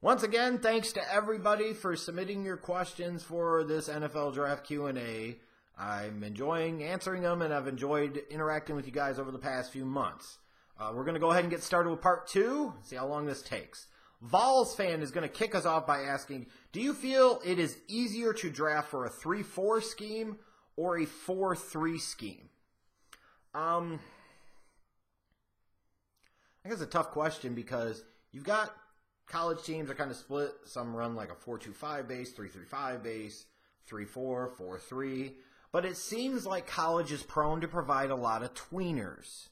Once again, thanks to everybody for submitting your questions for this NFL Draft Q&A. I'm enjoying answering them, and I've enjoyed interacting with you guys over the past few months. We're going to go ahead and get started with part 2, see how long this takes. Vols fan is going to kick us off by asking, do you feel it is easier to draft for a 3-4 scheme or a 4-3 scheme? I think it's a tough question because you've got college teams are kind of split. Some run like a 4-2-5 base, 3-3-5 base, 3-4, 4-3. But it seems like college is prone to provide a lot of tweeners.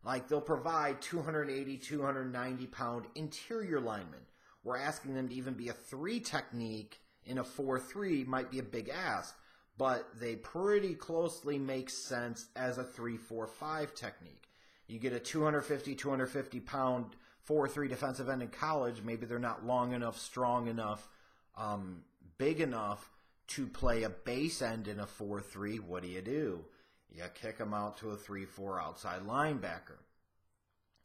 Like they'll provide 280, 290-pound interior linemen. We're asking them to even be a 3 technique in a 4-3 might be a big ask. But they pretty closely make sense as a 3-4-5 technique. You get a 250, 250-pound 4-3 defensive end in college. Maybe they're not long enough, strong enough, big enough to play a base end in a 4-3. What do? You kick them out to a 3-4 outside linebacker.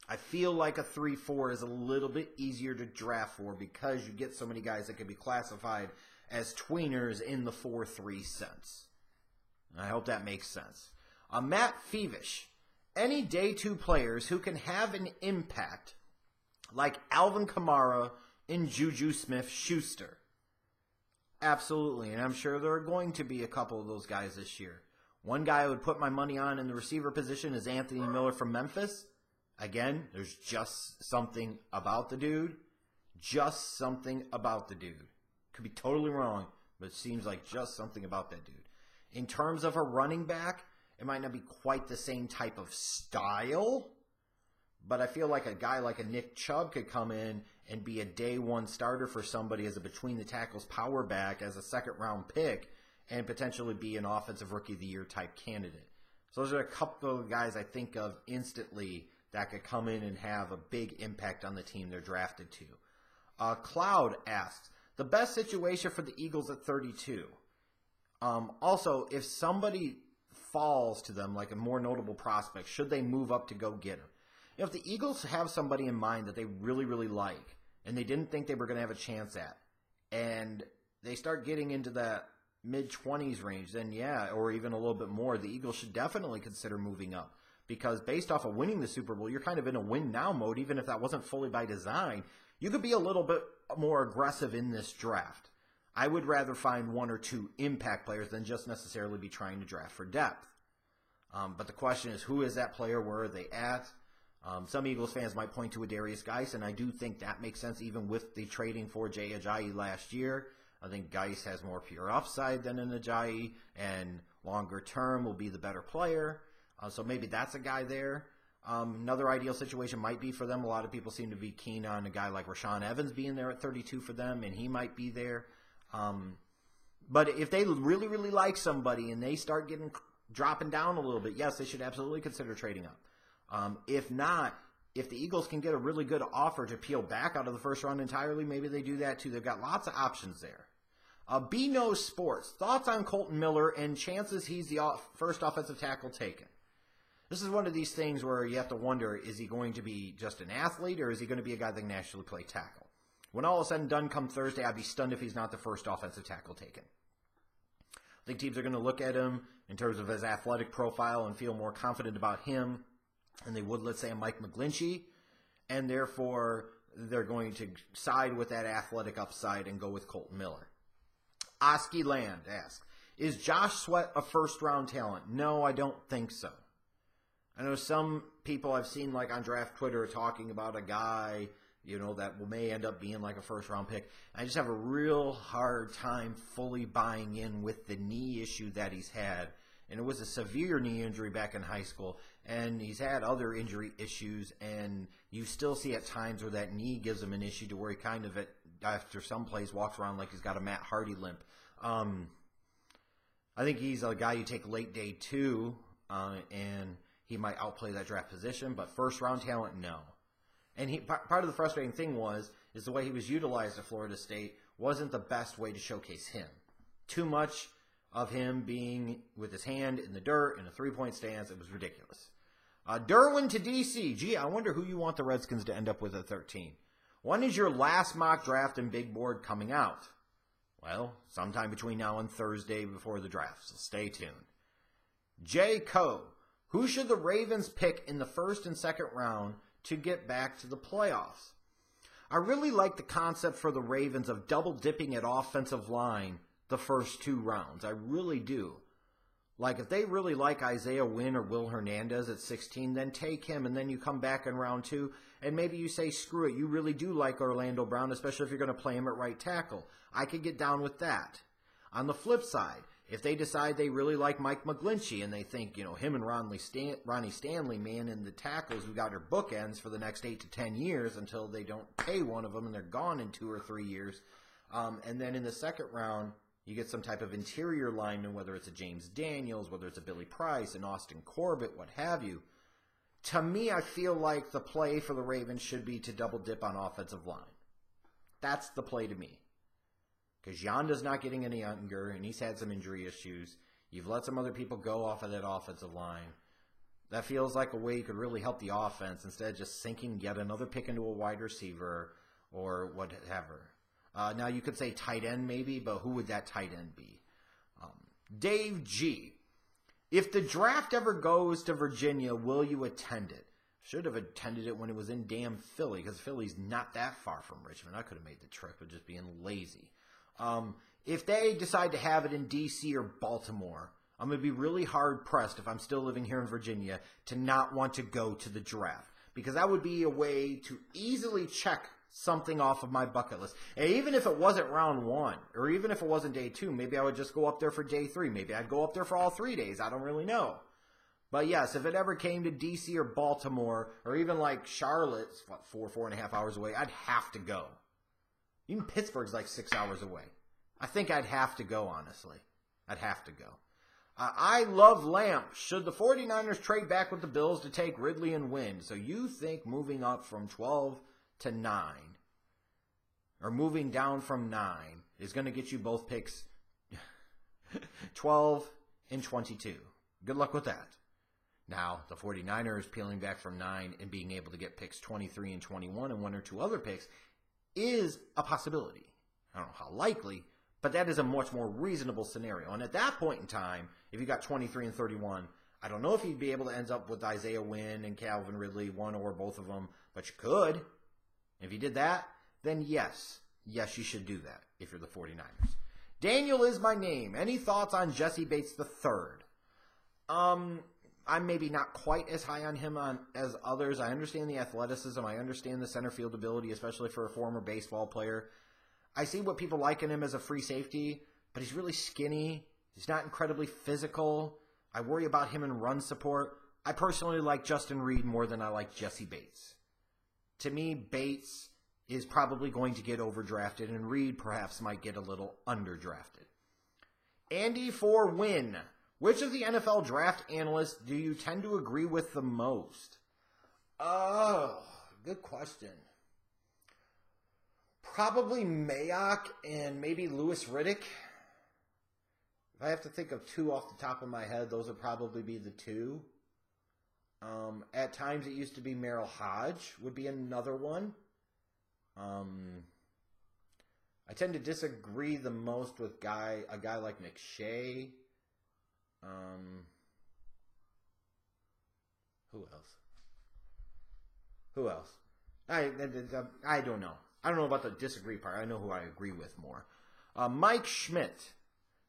I feel like a 3-4 is a little bit easier to draft for because you get so many guys that can be classified as tweeners in the 4-3 sense. I hope that makes sense. Matt Fevish. Any day 2 players who can have an impact like Alvin Kamara and Juju Smith-Schuster. Absolutely, and I'm sure there are going to be a couple of those guys this year. One guy I would put my money on in the receiver position is Anthony Miller from Memphis. Again, there's just something about the dude. Just something about the dude. Could be totally wrong, but it seems like just something about that dude. In terms of a running back, it might not be quite the same type of style, but I feel like a guy like a Nick Chubb could come in and be a day 1 starter for somebody as a between-the-tackles power back as a second-round pick and potentially be an offensive rookie of the year type candidate. So those are a couple of guys I think of instantly that could come in and have a big impact on the team they're drafted to. Cloud asks, the best situation for the Eagles at 32. Also, if somebody falls to them like a more notable prospect, should they move up to go get him? If the Eagles have somebody in mind that they really, really like and they didn't think they were going to have a chance at, and they start getting into that mid-20s range, then yeah, or even a little bit more, the Eagles should definitely consider moving up. Because based off of winning the Super Bowl, you're kind of in a win-now mode, even if that wasn't fully by design. You could be a little bit more aggressive in this draft. I would rather find 1 or 2 impact players than just necessarily be trying to draft for depth. But the question is, who is that player? Where are they at? Some Eagles fans might point to a Darius Geis, and I do think that makes sense even with the trading for Jay Ajayi last year. I think Geis has more pure upside than an Ajayi, and longer term will be the better player. So maybe that's a guy there. Another ideal situation might be for them. A lot of people seem to be keen on a guy like Rashaan Evans being there at 32 for them, and he might be there. But if they really, really like somebody and they start dropping down a little bit, yes, they should absolutely consider trading up. If not, if the Eagles can get a really good offer to peel back out of the first round entirely, maybe they do that too. They've got lots of options there. B-No Sports, thoughts on Kolton Miller and chances he's the first offensive tackle taken? This is one of these things where you have to wonder, is he going to be just an athlete or is he going to be a guy that can actually play tackle? When all is said and done come Thursday, I'd be stunned if he's not the first offensive tackle taken. I think teams are going to look at him in terms of his athletic profile and feel more confident about him than they would, let's say, a Mike McGlinchey, and therefore they're going to side with that athletic upside and go with Kolton Miller. Oski Land asks, is Josh Sweat a first-round talent? No, I don't think so. I know some people I've seen like on Draft Twitter talking about a guy, that may end up being like a first-round pick. I just have a real hard time fully buying in with the knee issue that he's had. And it was a severe knee injury back in high school, and he's had other injury issues, and you still see at times where that knee gives him an issue to where he kind of, after some plays, walks around like he's got a Matt Hardy limp. I think he's a guy you take late day 2, and he might outplay that draft position, but first-round talent, no. And part of the frustrating thing is the way he was utilized at Florida State wasn't the best way to showcase him. Too much of him being with his hand in the dirt in a three-point stance. It was ridiculous. Derwin to DC. Gee, I wonder who you want the Redskins to end up with at 13. When is your last mock draft and big board coming out? Well, sometime between now and Thursday before the draft, so stay tuned. J. Coe, who should the Ravens pick in the first and second round to get back to the playoffs? I really like the concept for the Ravens of double dipping at offensive line the first 2 rounds. I really do. Like, if they really like Isaiah Wynn or Will Hernandez at 16, then take him, and then you come back in round 2, and maybe you say, screw it, you really do like Orlando Brown, especially if you're going to play him at right tackle. I could get down with that. On the flip side, if they decide they really like Mike McGlinchey, and they think, him and Ronnie Stanley, man, and the tackles who got their bookends for the next 8 to 10 years until they don't pay one of them, and they're gone in 2 or 3 years. And then in the second round, you get some type of interior lineman, whether it's a James Daniels, whether it's a Billy Price, an Austin Corbett, what have you. To me, I feel like the play for the Ravens should be to double dip on offensive line. That's the play to me. Because Yonda's not getting any younger, and he's had some injury issues. You've let some other people go off of that offensive line. That feels like a way you could really help the offense instead of just sinking yet another pick into a wide receiver or whatever. Now, you could say tight end maybe, but who would that tight end be? Dave G. If the draft ever goes to Virginia, will you attend it? Should have attended it when it was in damn Philly, because Philly's not that far from Richmond. I could have made the trip, but just being lazy. If they decide to have it in D.C. or Baltimore, I'm going to be really hard-pressed if I'm still living here in Virginia to not want to go to the draft, because that would be a way to easily check something off of my bucket list. And even if it wasn't round 1, or even if it wasn't day 2, maybe I would just go up there for day 3. Maybe I'd go up there for all 3 days. I don't really know. But yes, if it ever came to D.C. or Baltimore, or even like Charlotte's, 4.5 hours away, I'd have to go. Even Pittsburgh's like 6 hours away. I think I'd have to go, honestly. I'd have to go. I love Lamp. Should the 49ers trade back with the Bills to take Ridley and win? So you think moving up from 12 to 9, or moving down from 9, is going to get you both picks 12 and 22. Good luck with that. Now, the 49ers peeling back from 9 and being able to get picks 23 and 21 and 1 or 2 other picks is a possibility. I don't know how likely, but that is a much more reasonable scenario. And at that point in time, if you got 23 and 31, I don't know if you'd be able to end up with Isaiah Wynn and Calvin Ridley, one or both of them, but you could. If you did that, then yes, you should do that if you're the 49ers. Daniel is my name. Any thoughts on Jesse Bates III? I'm maybe not quite as high on him as others. I understand the athleticism. I understand the center field ability, especially for a former baseball player. I see what people like in him as a free safety, but he's really skinny. He's not incredibly physical. I worry about him in run support. I personally like Justin Reed more than I like Jesse Bates. To me, Bates is probably going to get overdrafted, and Reed perhaps might get a little underdrafted. Andy for win. Which of the NFL draft analysts do you tend to agree with the most? Oh, good question. Probably Mayock and maybe Louis Riddick. If I have to think of 2 off the top of my head, those would probably be the 2. At times it used to be Merrill Hodge would be another one. I tend to disagree the most with a guy like McShay. Who else? I don't know. I don't know about the disagree part. I know who I agree with more. Mike Schmidt.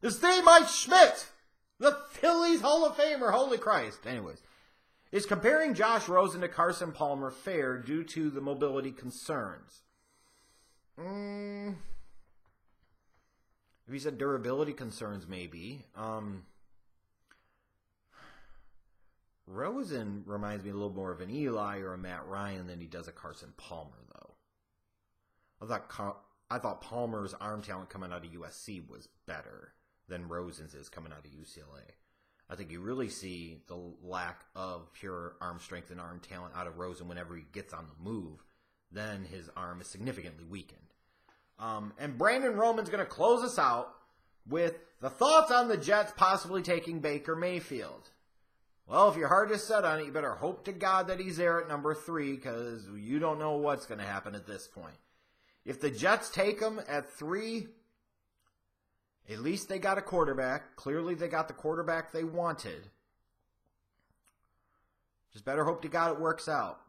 It's the Mike Schmidt! The Phillies Hall of Famer. Holy Christ. Anyways. Is comparing Josh Rosen to Carson Palmer fair due to the mobility concerns? If you said durability concerns, maybe. Rosen reminds me a little more of an Eli or a Matt Ryan than he does a Carson Palmer, though. I thought Palmer's arm talent coming out of USC was better than Rosen's is coming out of UCLA. I think you really see the lack of pure arm strength and arm talent out of Rosen whenever he gets on the move. Then his arm is significantly weakened. And Brandon Roman's going to close us out with the thoughts on the Jets possibly taking Baker Mayfield. Well, if your heart is set on it, you better hope to God that he's there at number 3, because you don't know what's going to happen at this point. If the Jets take him at 3, at least they got a quarterback. Clearly they got the quarterback they wanted. Just better hope to God it works out.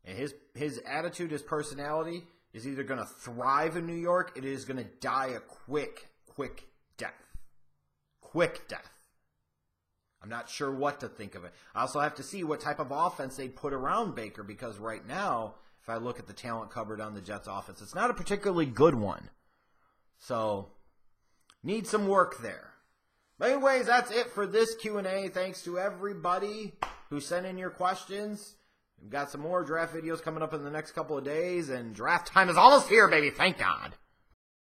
And his attitude, his personality is either going to thrive in New York, it is going to die a quick death. Quick death. I'm not sure what to think of it. I also have to see what type of offense they put around Baker, because right now, if I look at the talent covered on the Jets offense, it's not a particularly good one. So, need some work there. But anyways, that's it for this Q&A. Thanks to everybody who sent in your questions. We've got some more draft videos coming up in the next couple of days, and draft time is almost here, baby. Thank God.